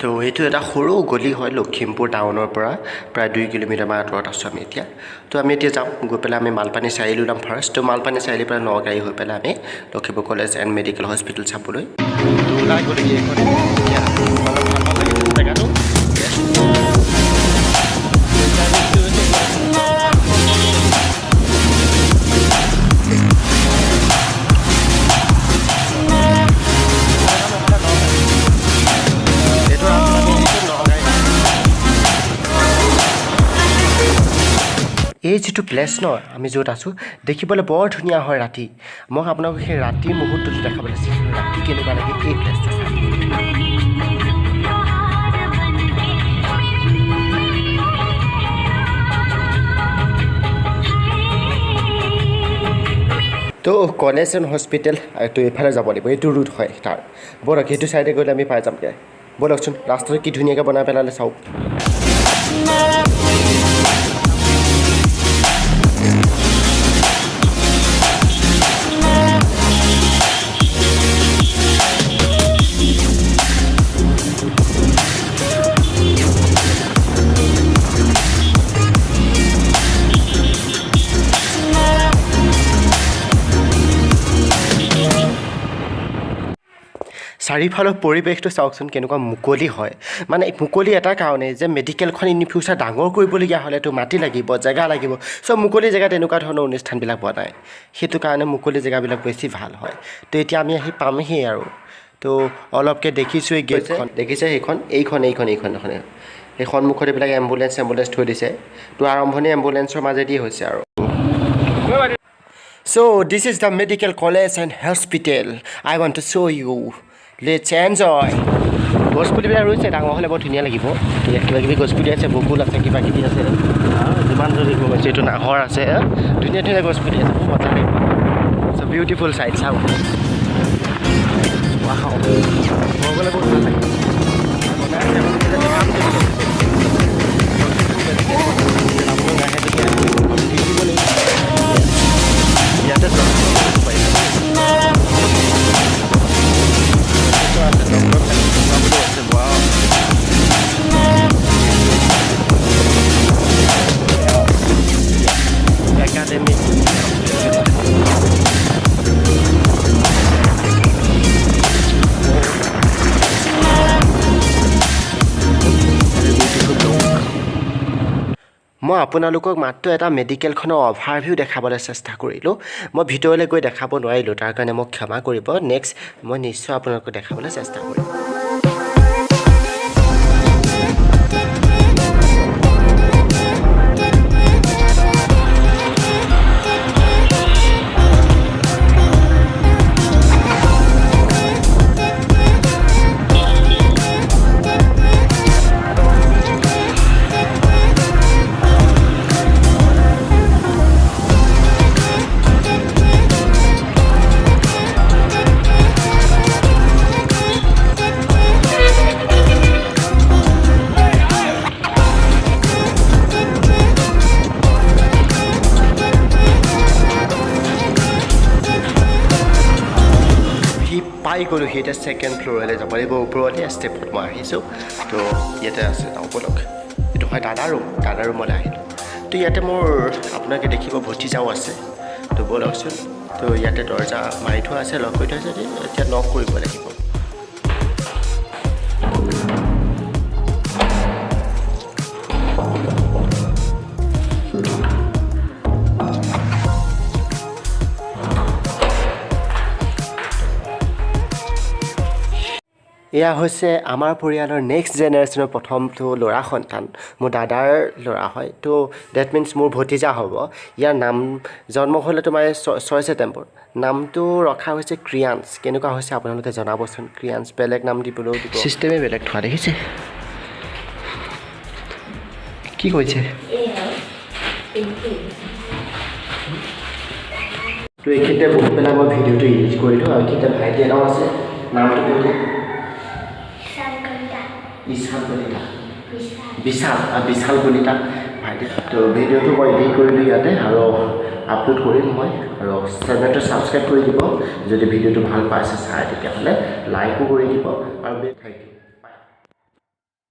তো এইটো এটা সৰু গলি হয় লখিমপুৰ টাউনৰ পৰা প্ৰায় 2 কিলোমিটাৰমান আঁতৰত আছোঁ আমি এতিয়া তো আমি এতিয়া যাম গৈ পেলাই আমি মালপানী চাৰিআলি ওলাম ফাৰ্ষ্ট তো মালপানী চাৰিআলিৰ পৰা নগাড়ী হৈ পেলাই আমি Lakhimpur college and medical hospital চাবলৈ ওলাই গ'লগৈ এইখন এতিয়া অলপ ভাল লাগিছে জেগাটো এই যেটো প্লেস ন আমি য'ত আছোঁ দেখিবলৈ বৰ ধুনীয়া হয় ৰাতি মই আপোনালোকক সেই ৰাতিৰ মুহূৰ্তটো দেখাবলৈ চাইছোঁ ৰাতি কেনেকুৱা লাগে এই প্লেসটো চাই তো কলেজ এণ্ড হস্পিটেল তো এইফালে যাব লাগিব এইটো ৰুট হয় তাৰ ব'লক সেইটো চাইডে গ'লে আমি পাই যামগৈ ব'লকচোন ৰাস্তাটো কি ধুনীয়াকৈ বনাই পেলালে চাওক চাৰিওফালৰ পৰিৱেশটো চাওকচোন কেনেকুৱা মুকলি হয় মানে মুকলি এটা কাৰণে যে মেডিকেলখন ইন ফিউচাৰ ডাঙৰ কৰিবলগীয়া হ'লেতো মাটি লাগিব জেগা লাগিব চব মুকলি জেগাত এনেকুৱা ধৰণৰ অনুষ্ঠানবিলাক বনায় সেইটো কাৰণে মুকলি জেগাবিলাক বেছি ভাল হয় তো এতিয়া আমি আহি পামহি আৰু তো অলপকৈ দেখিছোঁ এই গেটখন দেখিছে এইখন এই সন্মুখত এইবিলাক এম্বুলেঞ্চ থৈ দিছে তো আৰম্ভণি এম্বুলেঞ্চৰ মাজেদি হৈছে আৰু So this is the medical college and hospital. I want to show you. Let's enjoy. গছপুলিবিলাক ৰুইছে ডাঙৰ হ'লে বৰ ধুনীয়া লাগিব ইয়াত কিবা কিবি গছপুলি আছে বকুল আছে কিবা কিবি আছে যিমান যদি গৈছে এইটো নাহৰ আছে ধুনীয়া ধুনীয়া গছপুলি আছে বহুত মজা লাগিব চ' বিউটিফুল চাইড চাওক গ'লে বহুত ভাল লাগে ইয়াতে মই আপোনালোকক মাত্ৰ এটা মেডিকেলখনৰ অভাৰভিউ দেখাবলৈ চেষ্টা কৰিলোঁ মই ভিতৰলৈ গৈ দেখাব নোৱাৰিলোঁ তাৰ কাৰণে মোক ক্ষমা কৰিব নেক্সট মই নিশ্চয় আপোনালোকক দেখাবলৈ চেষ্টা কৰিম পাই গ'লোঁ সি এতিয়া ছেকেণ্ড ফ্ল'ৰলৈ যাব লাগিব ওপৰলৈ ষ্টেপত মই আহিছোঁ তো ইয়াতে আছে ব'লক এইটো হয় দাদাৰ ৰুমলৈ আহিলোঁ তো ইয়াতে মোৰ আপোনালোকে দেখিব ভতিজাও আছে তো ব'লকচোন তো ইয়াতে দৰ্জা মাৰি থোৱা আছে লক কৰি থোৱা আছে এতিয়া লক কৰিব লাগিব এয়া হৈছে আমাৰ পৰিয়ালৰ নেক্সট জেনেৰেশ্যনৰ প্ৰথমটো ল'ৰা সন্তান মোৰ দাদাৰ ল'ৰা হয় তো ডেট মিনছ মোৰ ভতিজা হ'ব ইয়াৰ নাম জন্ম হ'লে তোমাৰ 6 ছেপ্টেম্বৰ নামটো ৰখা হৈছে ক্ৰিয়ান্স কেনেকুৱা হৈছে আপোনালোকে জনাবচোন ক্ৰিয়ান্স বেলেগ নাম দিবলৈও দিব ছিষ্টেমে বেলেগ থোৱা দেখিছে কি কৈছে তো এইখিনিতে বহি পেলাই মই ভিডিঅ'টো ইউজ কৰিলোঁ আৰু এইখিনিতে ভাইটি এটাও আছে নামটো কৈছে বিশাল কলিতা ভাইটি তো ভিডিঅ'টো মই এডিট কৰিলোঁ ইয়াতে আৰু আপলোড কৰিম মই আৰু চেনেলটো ছাবস্ক্ৰাইব কৰি দিব যদি ভিডিঅ'টো ভাল পাইছে চাই তেতিয়াহ'লে লাইকো কৰি দিব আৰু থেংক ইউ